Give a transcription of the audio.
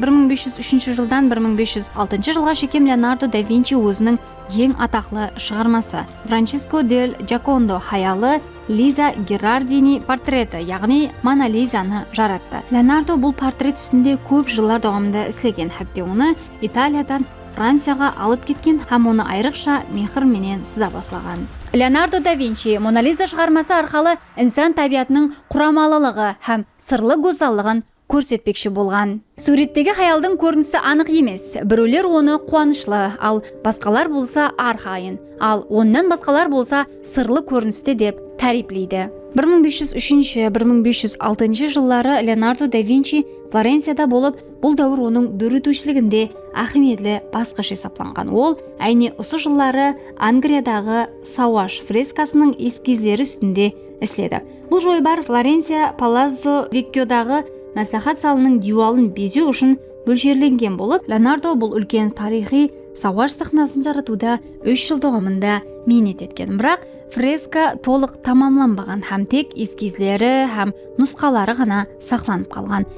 1503 жылдан 1506 жылға шейін Леонардо да Винчи өзінің ең атақлы шығармасы Франческо дель Джакондо хаялы Лиза Герардини портреті, яғни Мона Лизаны жаратты. Леонардо бұл портрет үстінде көп жылдар davomida істеген, хәтта оны Италиядан Францияға алып кеткен һәм оны айрықша мехір менен сыза баслаган. Леонардо да Винчи Мона Лиза шығармасы арқылы инсан табиғатының құрамалылығы һәм сырлы гүзаллығын көрсетпекші болған. Суреттегі хаялдың көрінісі анық емес. Біреулер оны қуанышлы, ал басқалар болса арқайын, ал оннан басқалар болса сырлы көріністі деп тәріплейді. 1503-1506 жыллары Леонардо да Винчи Флоренцияда болып, бұл дәуір оның дөретушілігінде ахметлі басқыш есапланған. Ол әйне осы жыллары Ангриядағы Сауаш фрескасының эскизлері үстінде іследі. Бұл жойбар Флоренция Палаззо Веккиодағы мәслихат залының дивалын безеу үшін бөлшерленген болып, Леонардо бұл үлкен тарихи Сауаш сахнасын жаратуда 3 жыл davomida минет еткен. Бірақ фреска толық тамамланбаған, һәм тек эскизлері һәм нұсқалары ғана сақланып қалған.